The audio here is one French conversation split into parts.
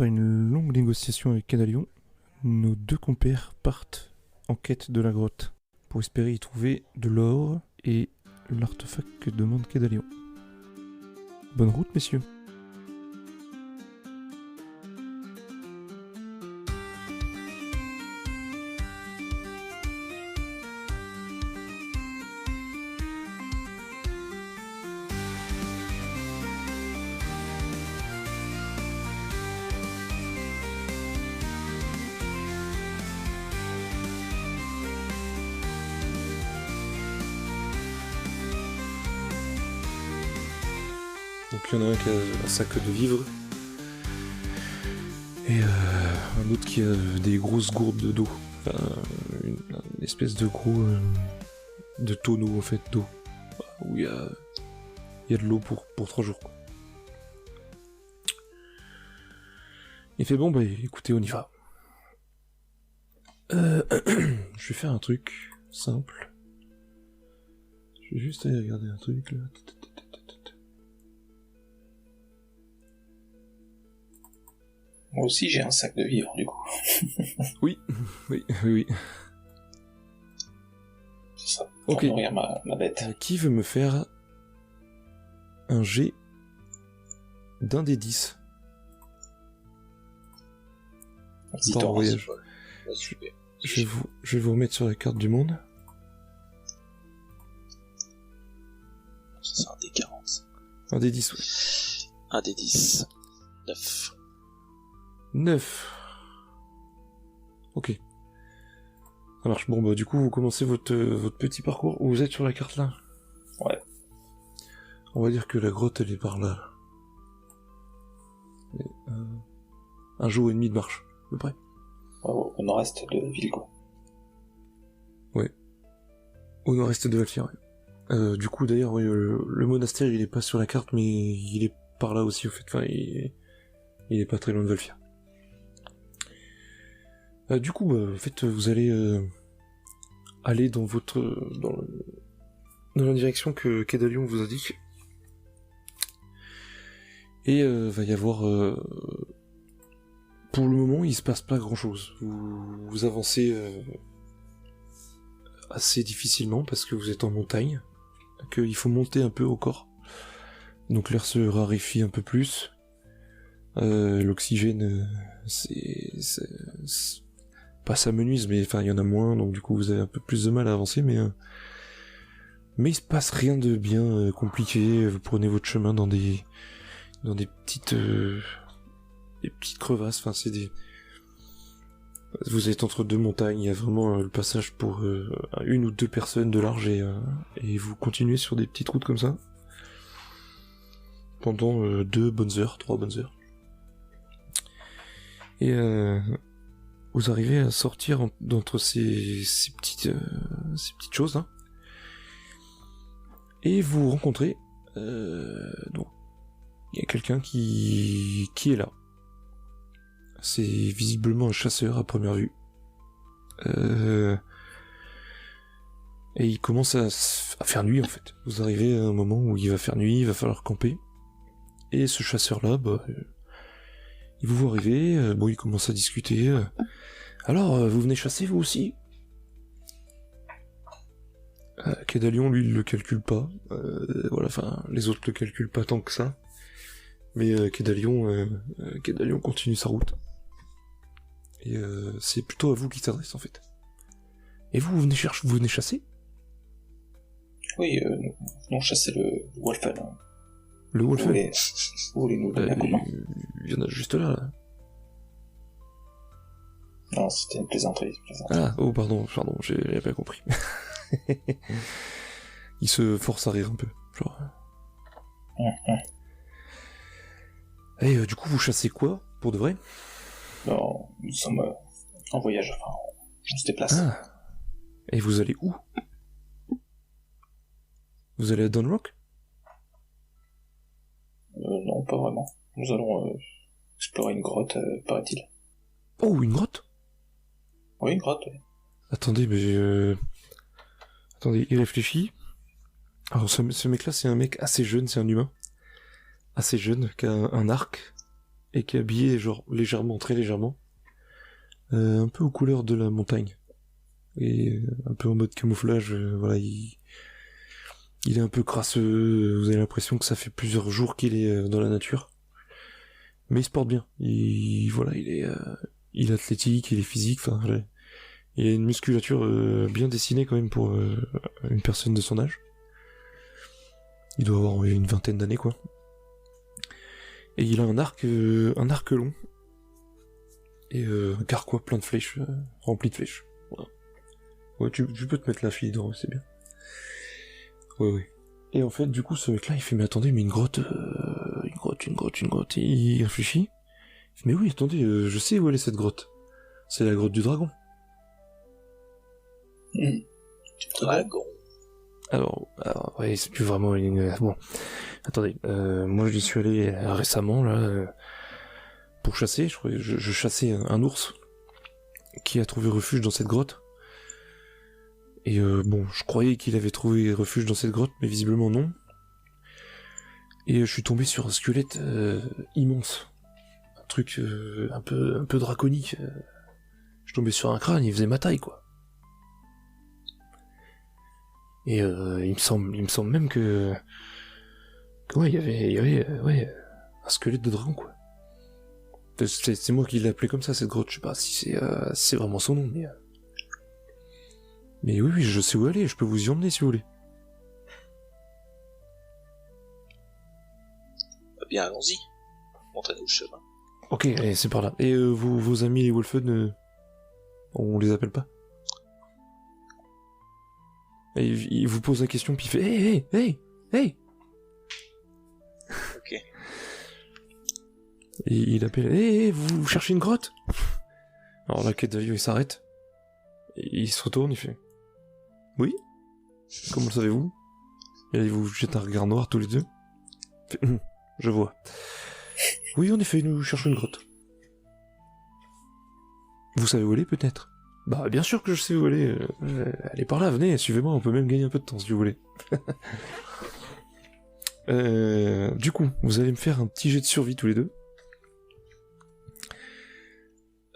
après une longue négociation avec Kedalion, nos deux compères partent en quête de la grotte pour espérer y trouver de l'or et l'artefact que demande Kedalion. Bonne route, messieurs. Donc il y en a un qui a un sac de vivres et un autre qui a des grosses gourdes d'eau. Enfin, une espèce de gros de tonneau en fait d'eau où il y a de l'eau pour 3 jours. Quoi. Il fait bon bah écoutez on y va. Je vais faire un truc simple. Je vais juste aller regarder un truc là. Moi aussi j'ai un sac de vivres du coup. Oui. C'est ça, pour nourrir ma bête. Qui veut me faire un jet d'un des 10 par voyage. Je vais vous remettre sur la carte du monde. C'est un des 40. Un des 10, oui. Un des 10. 9. 9. Ok. Ça marche. Bon, bah, du coup, vous commencez votre petit parcours. Vous êtes sur la carte là. Ouais. On va dire que la grotte, elle est par là. Et, un jour et demi de marche, à peu près. Au nord-est de Vilgo. Ouais. Au nord-est de Valfir, ouais. Du coup, d'ailleurs, ouais, le monastère, il est pas sur la carte, mais il est par là aussi, au fait. Enfin, il est pas très loin de Valfir. Du coup, en fait, vous allez aller dans la direction que Kedalion vous indique. Et va y avoir... pour le moment, il se passe pas grand-chose. Vous avancez assez difficilement parce que vous êtes en montagne, qu'il faut monter un peu au corps. Donc l'air se raréfie un peu plus. L'oxygène, c'est pas ça menuise, mais enfin il y en a moins, donc du coup vous avez un peu plus de mal à avancer, mais il se passe rien de bien compliqué. Vous prenez votre chemin dans des petites crevasses. Enfin vous êtes entre deux montagnes, il y a vraiment le passage pour une ou deux personnes de large et vous continuez sur des petites routes comme ça pendant 3 bonnes heures. Et vous arrivez à sortir d'entre ces petites choses là. Et vous rencontrez donc il y a quelqu'un qui est là. C'est visiblement un chasseur à première vue. Et il commence à faire nuit en fait. Vous arrivez à un moment où il va faire nuit, il va falloir camper. Et ce chasseur-là, il vous voit arriver, il commence à discuter. Alors, vous venez chasser vous aussi ? Kedalion, lui, il le calcule pas. Voilà, enfin, les autres le calculent pas tant que ça. Mais Kedalion continue sa route. Et c'est plutôt à vous qu'il s'adresse en fait. Et vous venez chasser ? Oui, nous venons chasser le Wolfen. Le Wolfen ? Vous voulez nous donner un coup de main ? Il y en a juste là. Non, c'était une plaisanterie. Ah, oh pardon, j'ai pas compris. Il se force à rire un peu, genre. Et du coup, vous chassez quoi, pour de vrai ? Non, nous sommes en voyage, enfin, on se déplace. Ah. Et vous allez où ? Vous allez à Dunrock ? Non, pas vraiment. Nous allons explorer une grotte, paraît-il. Oh, une grotte ? Oui, une grotte, oui. Attendez, mais attendez, il réfléchit. Alors, ce mec-là, c'est un mec assez jeune, c'est un humain. Assez jeune, qui a un arc et qui est habillé genre légèrement, très légèrement, un peu aux couleurs de la montagne et un peu en mode camouflage. Voilà, il est un peu crasseux. Vous avez l'impression que ça fait plusieurs jours qu'il est dans la nature, mais il se porte bien. Voilà, il est athlétique, il est physique. Enfin, il a une musculature bien dessinée quand même pour une personne de son âge. Il doit avoir une vingtaine d'années, quoi. Et il a un arc long. Et un carquois plein de flèches, rempli de flèches. Voilà. Ouais, tu peux te mettre la fille dedans, c'est bien. Ouais. Et en fait, du coup, ce mec-là, il fait, mais attendez, mais une grotte. Et il réfléchit. Il fait, mais oui, attendez, je sais où elle est cette grotte. C'est la grotte du dragon. Du dragon. Alors, ouais, c'est plus vraiment une... Bon, attendez, moi j'y suis allé récemment, là, pour chasser. Je chassais un ours qui a trouvé refuge dans cette grotte. Et bon, je croyais qu'il avait trouvé refuge dans cette grotte, mais visiblement non. Et je suis tombé sur un squelette immense. Un truc un peu draconique. Je suis tombé sur un crâne, il faisait ma taille, quoi. Et il me semble même que ouais, il y avait un squelette de dragon, quoi. C'est moi qui l'ai appelé comme ça, cette grotte. Je sais pas si c'est vraiment son nom, mais oui, je sais où aller. Je peux vous y emmener si vous voulez. Bien, allons-y. Montrez-nous le chemin. Ok, allez, c'est par là. Et vos amis les Wolfen, on les appelle pas? Et il vous pose la question, puis il fait hey. Ok. Et il appelle hey, vous cherchez une grotte? Alors là, Kedalio il s'arrête. Et il se retourne, il fait oui? Comment le savez-vous? Et là, il vous jette un regard noir tous les deux. Il fait, je vois. Oui, en effet, nous cherchons une grotte. Vous savez où elle est, peut-être? Bah, bien sûr que je sais où elle est. Elle est par là, venez, suivez-moi, on peut même gagner un peu de temps si vous voulez. Du coup, vous allez me faire un petit jet de survie tous les deux.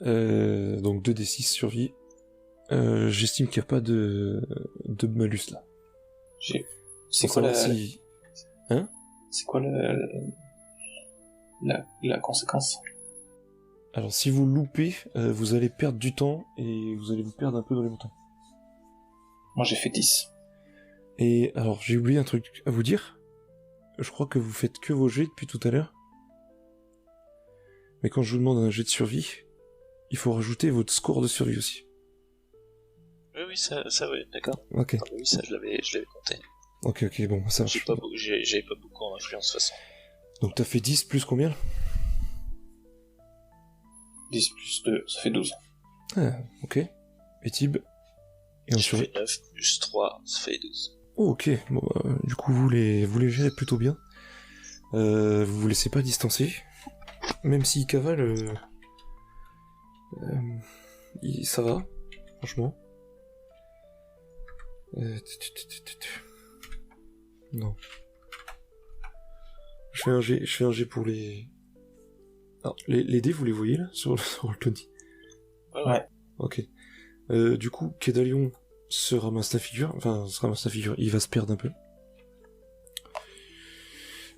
Donc 2d6 survie. J'estime qu'il n'y a pas de malus là. C'est quoi Hein? C'est quoi la conséquence? Alors si vous loupez, vous allez perdre du temps et vous allez vous perdre un peu dans les montagnes. Moi j'ai fait 10. Et alors j'ai oublié un truc à vous dire. Je crois que vous faites que vos jets depuis tout à l'heure. Mais quand je vous demande un jet de survie, il faut rajouter votre score de survie aussi. Oui, ça oui, d'accord. Ok. Ah, oui, ça je l'avais compté. Ok, bon, ça marche. J'avais pas beaucoup en influence de toute façon. Donc t'as fait 10 plus combien? 10 plus 2, ça fait 12. Ah, ok. Et Tib? Et en Je survie? fais 9 plus 3, ça fait 12. Oh, ok. Bon, du coup, vous les gérez plutôt bien. Vous vous laissez pas distancer. Même s'il cavale, ça va, franchement. Non. Je fais un jet pour les... Alors, les dés, vous les voyez, là, sur le 20? Ouais. Ok. Du coup, Kedalion se ramasse la figure, il va se perdre un peu.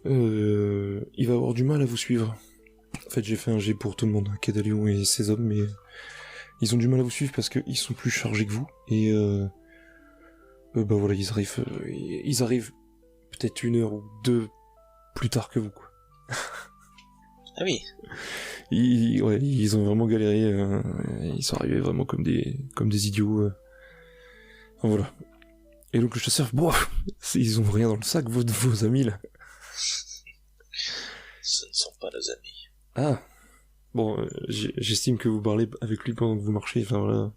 Il va avoir du mal à vous suivre. En fait, j'ai fait un jet pour tout le monde, Kedalion et ses hommes, mais ils ont du mal à vous suivre parce qu'ils sont plus chargés que vous, et bah voilà, ils arrivent peut-être 1 heure ou 2 plus tard que vous, quoi. Ah oui. Ils ont vraiment galéré, ils sont arrivés vraiment comme des idiots. Enfin, voilà. Et donc le chasseur, bon, ils ont rien dans le sac, vos amis là. Ce ne sont pas nos amis. Ah. Bon, j'estime que vous parlez avec lui pendant que vous marchez, enfin voilà.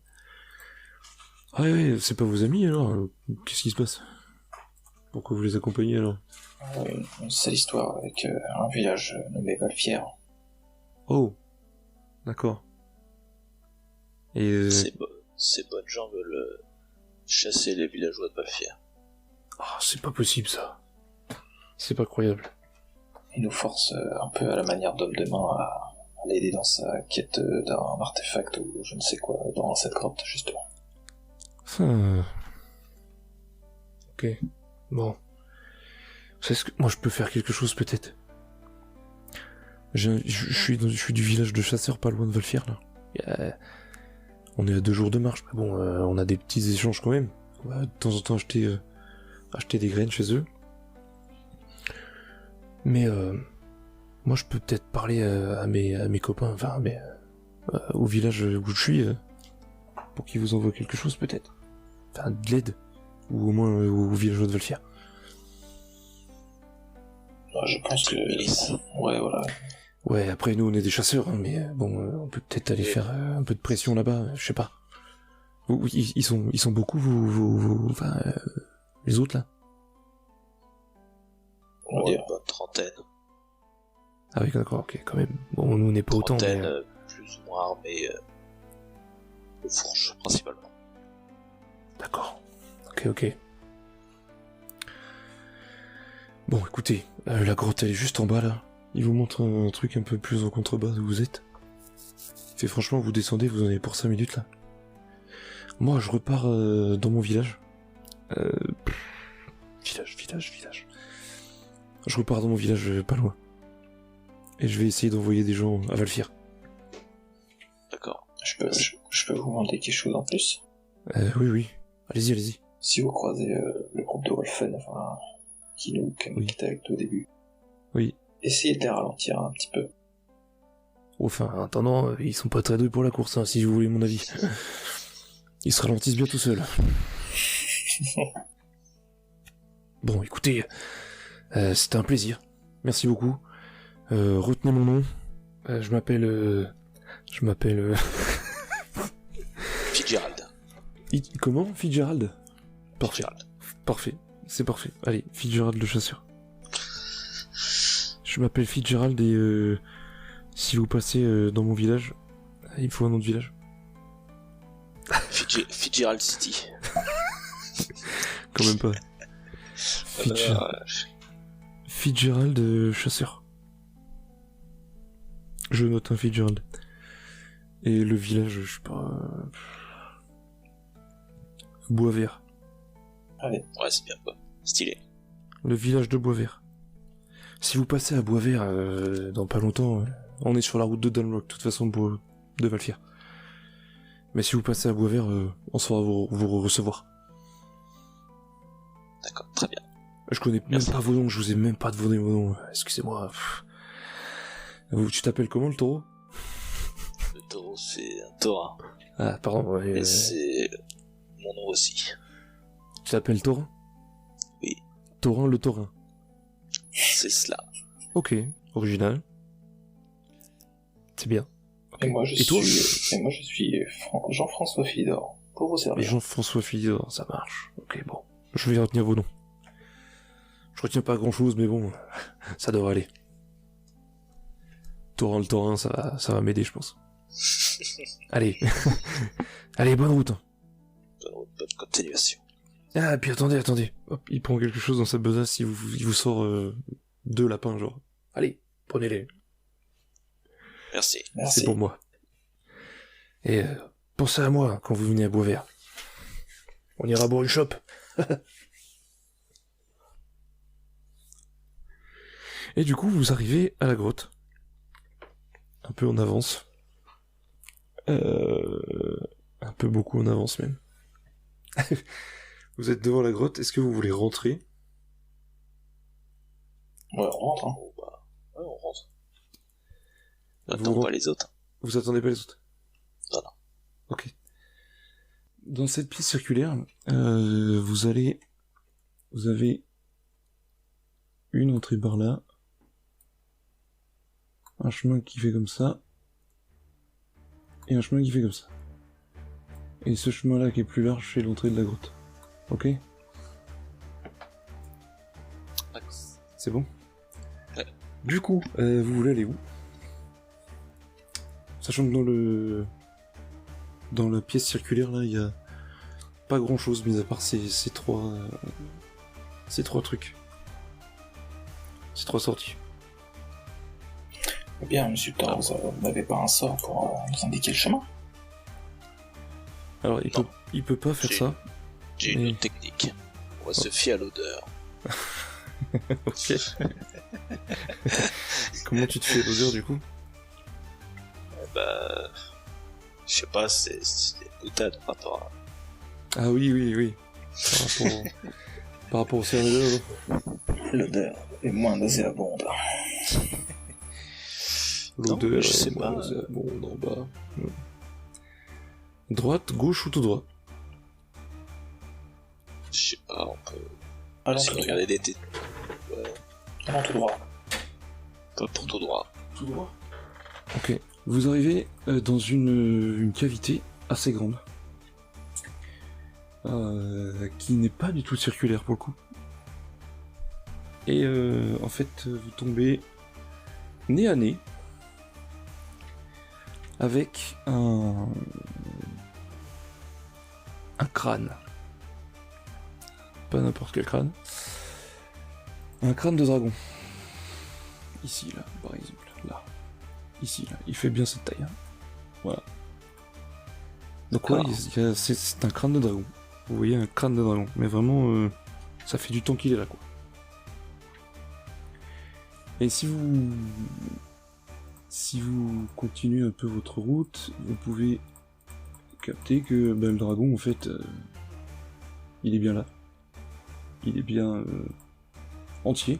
Ah ouais, c'est pas vos amis alors? Qu'est-ce qui se passe? Pourquoi vous les accompagnez alors? C'est l'histoire avec un village nommé Valfière. Oh. D'accord. Et Ces bonnes gens veulent chasser les villageois de Valfière. Ah, c'est pas possible ça. C'est pas croyable. Ils nous forcent un peu à la manière d'homme de main aller aider dans sa quête d'un artefact ou je ne sais quoi dans cette grotte, justement. Ok. Bon. Ce que moi je peux faire quelque chose peut-être. Je suis du village de chasseurs pas loin de Valfier là. On est à 2 jours de marche, mais bon, on a des petits échanges quand même. On va de temps en temps acheter des graines chez eux. Mais moi je peux peut-être parler à mes copains, enfin au village où je suis, pour qu'ils vous envoient quelque chose peut-être. Enfin de l'aide. Ou au moins au village de Valfier. Je pense que... milice. Ouais, voilà. Ouais, après nous on est des chasseurs, hein, mais bon, on peut peut-être aller faire un peu de pression là-bas, je sais pas. Ils sont beaucoup, enfin, les autres là. On va Ouais, dire. bonne trentaine. Ah oui, d'accord, ok, quand même. Bon, nous on n'est pas autant, mais... Trentaine, plus ou moins armée de fourches, principalement. D'accord. Ok. Bon, écoutez, la grotte elle est juste en bas là. Il vous montre un truc un peu plus en contrebas où vous êtes. Fait franchement, vous descendez, vous en avez pour 5 minutes là. Moi, je repars dans mon village. Village. Je repars dans mon village pas loin. Et je vais essayer d'envoyer des gens à Valfier. D'accord. Je peux vous demander quelque chose en plus. Oui. Allez-y. Si vous croisez le groupe de Wolfen, enfin, qui était avec toi au début, Oui. essayez de les ralentir un petit peu. Enfin, en attendant, ils sont pas très doués pour la course, hein, si vous voulez mon avis. Ils se ralentissent bien tout seuls. Bon, écoutez, c'était un plaisir. Merci beaucoup. Retenez mon nom. Je m'appelle... Fitzgerald. Comment Fitzgerald? Fitzgerald. Parfait. C'est parfait. Allez, Fitzgerald le chasseur. Je m'appelle Fitzgerald et si vous passez dans mon village, il me faut un nom de village. Fitzgerald City. Quand même pas. Fitzgerald chasseur. Je note un Fitzgerald. Et le village, je sais pas... Boisvert. Allez. Ouais, c'est bien quoi. Stylé. Le village de Boisvert. Si vous passez à Boisvert dans pas longtemps, on est sur la route de Dunrock, de toute façon, de Valfier. Mais si vous passez à Boisvert, on saura vous recevoir. D'accord, très bien. Je connais même pas vos noms, je vous ai même pas donné vos noms. Excusez-moi. Tu t'appelles comment le taureau? Le taureau, c'est un taurin. Ah, pardon. Ouais, Et c'est mon nom aussi. Tu t'appelles Taurin? Oui. Taurin le taurin. C'est cela. Ok, original. C'est bien. Okay. Et moi je toi suis Jean-François Philidor, pour vous Et servir. Jean-François Philidor, ça marche. Ok, bon. Je vais retenir vos noms. Je retiens pas grand-chose, mais bon, ça devrait aller. Taurin le taurin, ça va m'aider, je pense. Allez. Allez, bonne route. Bonne continuation. Ah, puis attendez. Hop, il prend quelque chose dans sa besace, il vous sort 2 lapins, genre. Allez, prenez-les. Merci. C'est pour moi. Et pensez à moi quand vous venez à Boisvert. On ira boire une chope. Et du coup, vous arrivez à la grotte. Un peu en avance. Un peu beaucoup en avance même. Vous êtes devant la grotte, est-ce que vous voulez rentrer? Ouais, on rentre, hein. Bon, bah, ouais, on rentre. On attend pas les autres. Vous attendez pas les autres? Non. Ok. Dans cette pièce circulaire, vous avez une entrée par là, un chemin qui fait comme ça, et un chemin qui fait comme ça. Et ce chemin-là qui est plus large, c'est l'entrée de la grotte. Ok? C'est bon? Ouais. Du coup, vous voulez aller où? Sachant que dans la pièce circulaire, là, il y a pas grand-chose, mis à part ces trois trucs. Ces 3 sorties. Eh bien, monsieur Torres, vous n'avez pas un sort pour nous indiquer le chemin? Alors, Non. il peut pas faire J'ai- ça. J'ai une Mais- autre technique. On va se fier à l'odeur. Ok. Comment tu te fais l'odeur du coup? Bah, je sais pas, c'est une boutade par rapport à... Ah oui. Par rapport au serveur. L'odeur est moins nauséabonde. L'odeur, Non, je sais moi, pas. c'est bon, en bas. Droite, gauche ou tout droit? Je sais pas, on peut... Allons Si tout vous droit. regardez des... Ouais, Allons tout droit. pas pour tout droit. Tout droit. Ok. Vous arrivez dans une cavité assez grande. Qui n'est pas du tout circulaire pour le coup. Et en fait, vous tombez nez à nez avec un crâne. Pas n'importe quel crâne. Un crâne de dragon. Ici, là, par exemple. Là. Ici, là. Il fait bien cette taille. Hein. Voilà. Donc ouais, c'est un crâne de dragon. Vous voyez un crâne de dragon. Mais vraiment, ça fait du temps qu'il est là, quoi. Et si vous continuez un peu votre route, vous pouvez capter que le dragon, en fait, il est bien là. Il est bien entier.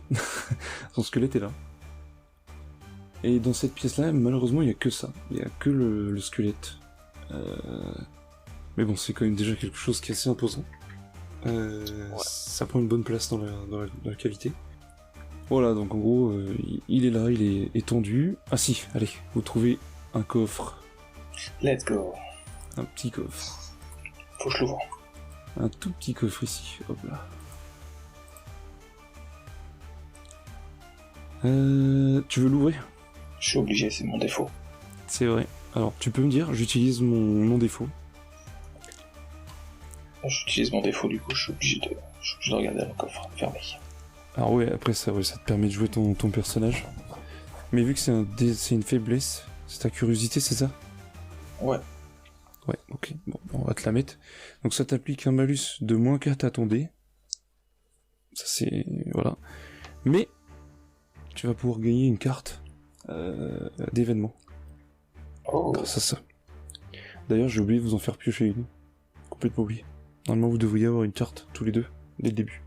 Son squelette est là. Et dans cette pièce-là, malheureusement, il n'y a que ça. Il n'y a que le squelette. Mais bon, c'est quand même déjà quelque chose qui est assez imposant. Ça prend une bonne place dans la cavité. Voilà, donc en gros, il est là, il est étendu. Ah si, allez, vous trouvez un coffre. Let's go. Un petit coffre. Faut que je l'ouvre. Un tout petit coffre ici, hop là. Tu veux l'ouvrir? Je suis obligé, c'est mon défaut. C'est vrai. Alors, tu peux me dire, j'utilise mon défaut. J'utilise mon défaut, du coup, je suis obligé de regarder le coffre fermé. Alors ouais, après ça, ouais, ça te permet de jouer ton personnage. Mais vu que c'est une faiblesse, c'est ta curiosité, c'est ça? Ouais. Ouais, ok. Bon, on va te la mettre. Donc ça t'applique un malus de -4 à ton dé. Ça c'est... voilà. Mais, tu vas pouvoir gagner une carte d'événement Oh. grâce à ça. D'ailleurs, j'ai oublié de vous en faire piocher une. Complètement oublié. Normalement, vous devriez avoir une carte, tous les deux, dès le début.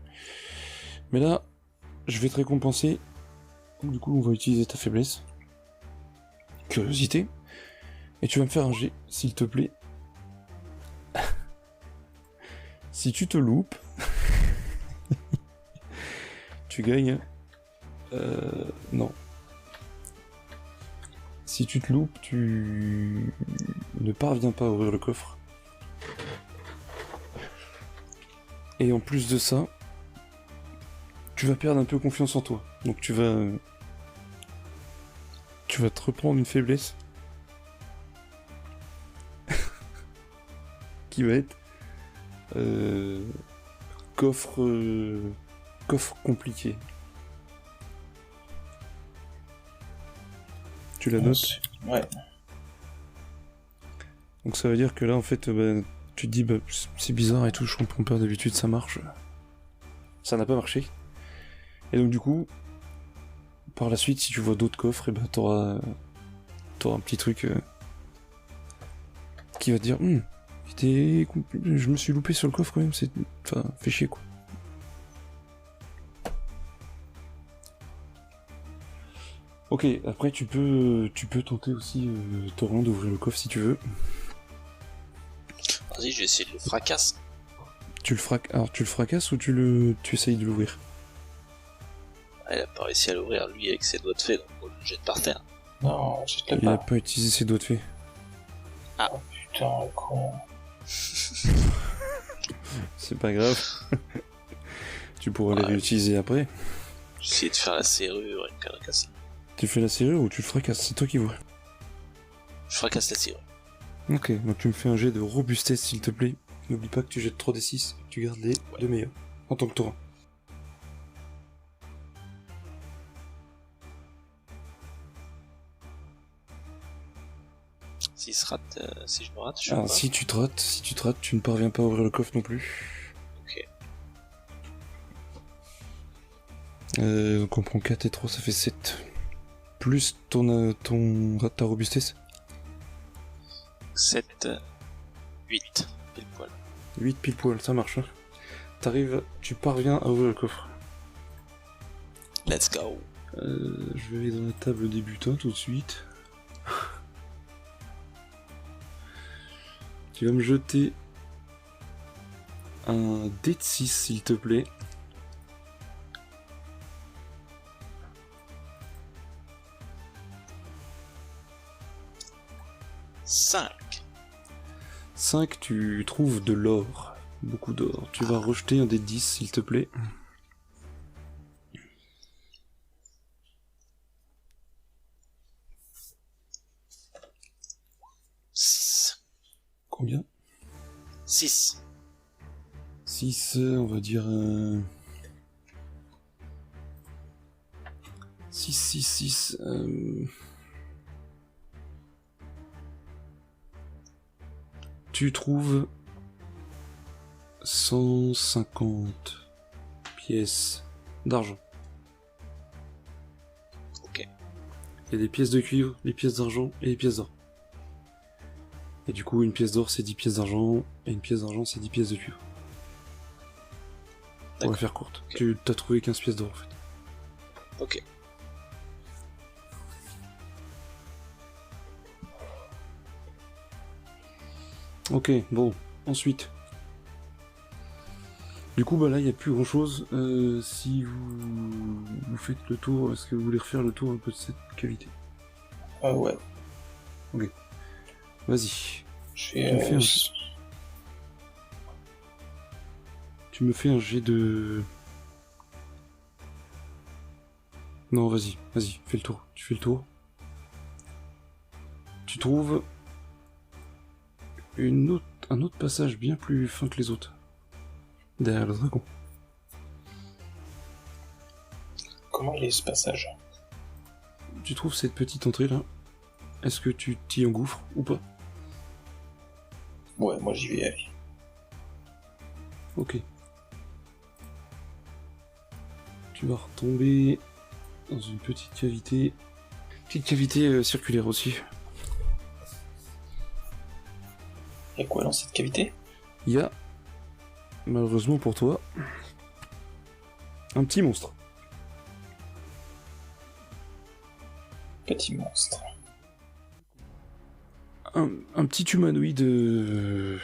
Mais là, je vais te récompenser. Donc, du coup, on va utiliser ta faiblesse. Curiosité. Et tu vas me faire un jet, s'il te plaît. Si tu te loupes, tu gagnes. Non. Si tu te loupes, tu ne parviens pas à ouvrir le coffre. Et en plus de ça, tu vas perdre un peu confiance en toi. Donc tu vas te reprendre une faiblesse qui va être coffre compliqué. Tu la notes? Ouais. Donc ça veut dire que là en fait tu te dis c'est bizarre et tout, je comprends pas, d'habitude ça marche. Ça n'a pas marché. Et donc du coup, par la suite, si tu vois d'autres coffres, et t'auras un petit truc qui va te dire je me suis loupé sur le coffre quand même, enfin, fait chier quoi. Ok, après tu peux tenter aussi Torrent d'ouvrir le coffre si tu veux. Vas-y, je vais essayer de le fracasser. Alors tu le fracasses ou tu essayes de l'ouvrir? Elle a pas réussi à l'ouvrir, lui, avec ses doigts de fée, donc on le jette par terre. Non, je te Il a pas. pas utilisé ses doigts de fée. Putain, le con. C'est pas grave. Tu pourras les Ouais. réutiliser après. J'ai essayé de faire la serrure et une connerie comme ça. Tu fais la serrure ou tu le fracasses? C'est toi qui vois. Je fracasse la serrure. Ok, donc tu me fais un jet de robustesse s'il te plaît. N'oublie pas que tu jettes 3d6 et que tu gardes les deux meilleurs. En tant que Torrent. s'il se rate, si je me rate, je sais Ah, pas. si tu te rates, tu ne parviens pas à ouvrir le coffre non plus. Ok. Donc on prend 4 et 3, ça fait 7. Plus ta robustesse. 7, 8, pile poil. 8 pile poil, ça marche. Hein. Tu parviens à ouvrir le coffre. Let's go. Je vais aller dans la table des butins tout de suite. Tu vas me jeter un dé de 6 s'il te plaît. « 5. 5, tu trouves de l'or. Beaucoup d'or. Tu vas rejeter un dé de 10 s'il te plaît. Combien ? 6. 6, on va dire... 6. Tu trouves 150 pièces d'argent. Ok. Il y a des pièces de cuivre, des pièces d'argent et des pièces d'or. Et du coup, une pièce d'or c'est 10 pièces d'argent, et une pièce d'argent c'est 10 pièces de cuivre. On va faire courte. Okay. Tu t'as trouvé 15 pièces d'or en fait. Ok. Ok, bon, ensuite. Du coup, bah là, il n'y a plus grand chose. Si vous faites le tour, est-ce que vous voulez refaire le tour un peu de cette cavité ? Ouais. Ok. Vas-y. Tu me fais un jet de... Non, vas-y, fais le tour. Tu fais le tour. Tu trouves un autre passage bien plus fin que les autres. Derrière le dragon. Comment il est ce passage ? Tu trouves cette petite entrée là. Est-ce que tu t'y engouffres ou pas ? Ouais, moi j'y vais aller. Ok. Tu vas retomber dans une petite cavité. Petite cavité circulaire aussi. Y'a quoi dans cette cavité ? Il y a, malheureusement pour toi, un petit monstre. Petit monstre. Un petit humanoïde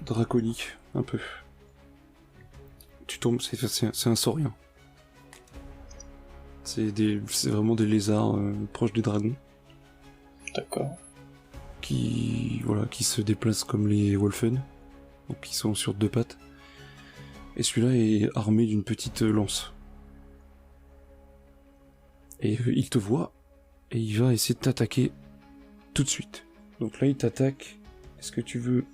draconique, un peu. Tu tombes, c'est un saurien. C'est vraiment des lézards proches des dragons. D'accord. Qui se déplacent comme les Wolfen, donc qui sont sur 2 pattes. Et celui-là est armé d'une petite lance. Et il te voit, et il va essayer de t'attaquer tout de suite. Donc là, il t'attaque. Est-ce que tu veux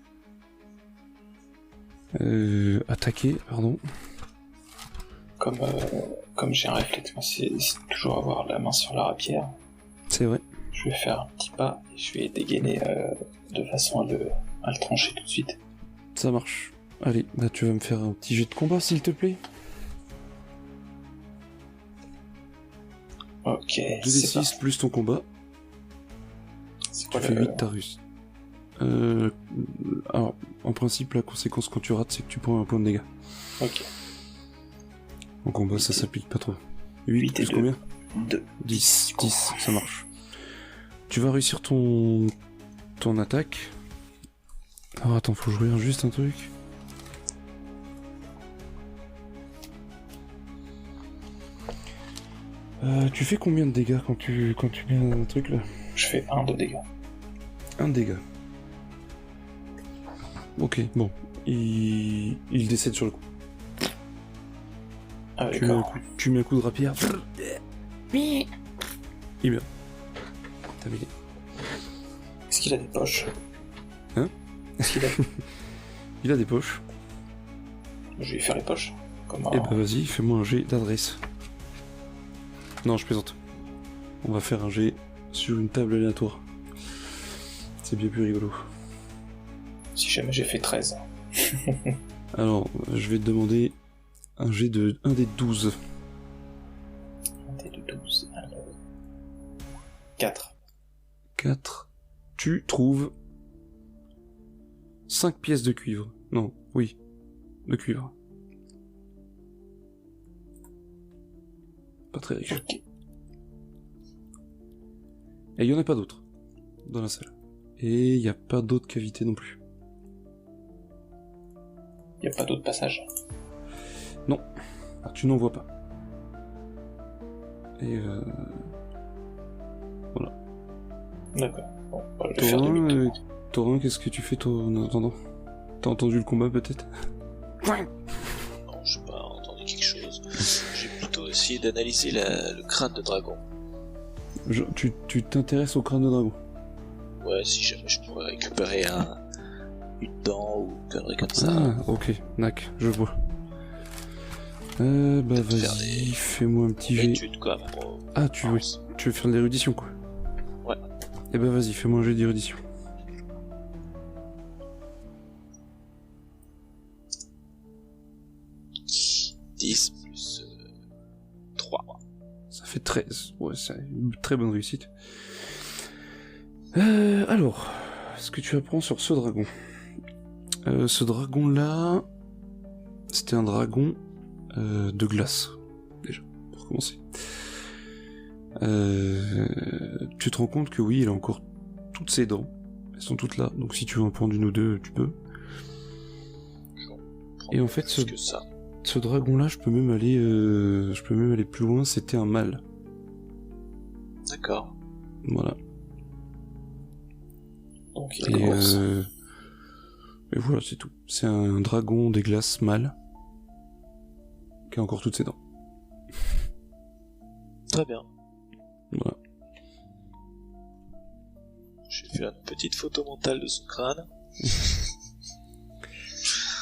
attaquer, pardon. Comme j'ai un réflexe, moi, c'est toujours avoir la main sur la rapière. C'est vrai. Je vais faire un petit pas et je vais dégainer de façon à le trancher tout de suite. Ça marche. Allez, bah tu vas me faire un petit jet de combat s'il te plaît. Ok. 2d6 plus ton combat. C'est quoi Tu fais 8, t'as réussi. Alors, en principe, la conséquence quand tu rates, c'est que tu prends un point de dégâts. Ok. En combat, ça s'applique pas trop. 8 plus combien ? 2. 10, ça marche. Tu vas réussir ton attaque. Alors attends, faut que je regarde juste un truc. Tu fais combien de dégâts quand tu mets un truc là ? Je fais 1 de dégâts. 1 dégât. Ok, bon. Il décède sur le coup. Ah, d'accord. Tu mets un coup de rapière. Il meurt. Terminé. Est-ce qu'il a des poches ? Hein ? Est-ce qu'il a... Il a des poches. Je vais lui faire les poches. Eh bah vas-y, fais-moi un jet d'adresse. Non, je plaisante. On va faire un jet sur une table aléatoire. C'est bien plus rigolo. Si jamais j'ai fait 13. Alors, je vais te demander un jet de 1 des 12. Un dé de 12. Alors... 4. 4. Tu trouves 5 pièces de cuivre. Non, oui, de cuivre. Pas très riche. Ok. Et il y en a pas d'autres dans la salle. Et il n'y a pas d'autres cavités non plus. Y a pas d'autre passage. Non, tu n'en vois pas. Et voilà. D'accord. Bon, bah, je vais faire Taurin, demi-tour. Taurin, qu'est-ce que tu fais toi en attendant? T'as entendu le combat peut-être? Non, j'ai pas entendu quelque chose. J'ai plutôt essayé d'analyser le crâne de dragon. Tu t'intéresses au crâne de dragon? Ouais, si jamais je pourrais récupérer une dent ou une connerie comme ça. Ah, ok, nac, je vois. Bah Peut-être faire vas-y, des- fais-moi un petit jet. Étude quand même. Ah, tu veux faire de l'érudition quoi? Ouais. Eh ben vas-y, fais-moi un jet d'érudition. « 10 plus 3. Ça fait 13. Ouais, c'est une très bonne réussite. Alors, ce que tu apprends sur ce dragon. Ce dragon-là, c'était un dragon de glace, déjà, pour commencer. Tu te rends compte que oui, il a encore toutes ses dents. Elles sont toutes là, donc si tu veux en prendre une ou deux, tu peux. Et en fait, Plus que ça. ce dragon-là, je peux même aller plus loin. C'était un mâle. D'accord. Voilà. Donc, Et, et voilà, c'est tout. C'est un dragon des glaces mâle qui a encore toutes ses dents. Très bien. Voilà. Je vais faire une petite photo mentale de son crâne.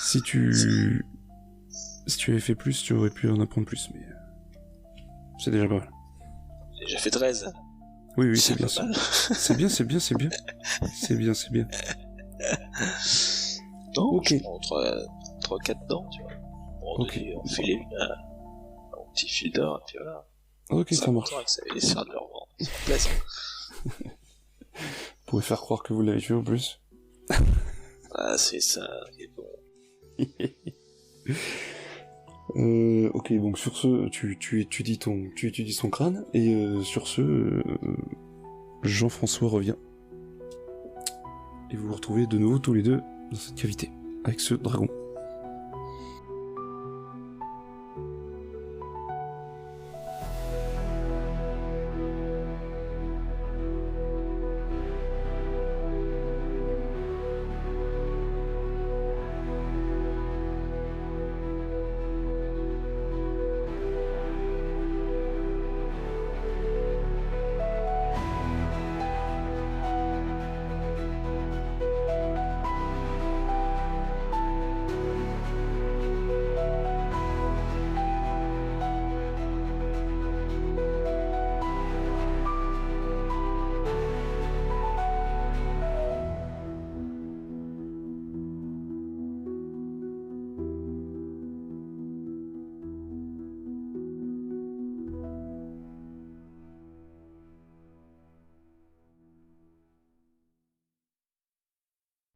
Si tu avais fait plus, tu aurais pu en apprendre plus, mais c'est déjà pas mal. J'ai fait 13. Oui, c'est bien pas ça. mal. C'est bien. C'est bien. Non, Ok. je prends 3-4 dents, tu vois. Bon, Ok. on fait les lunes à un petit fil d'or, et puis voilà. Ok, ça marche. Que ça va les faire de leur vent. C'est plaisant. Vous pouvez faire croire que vous l'avez tué en plus. Ah, c'est ça, c'est bon. Ok, donc sur ce, tu étudies son crâne, et sur ce, Jean-François revient. Et vous vous retrouvez de nouveau tous les deux dans cette cavité, avec ce dragon.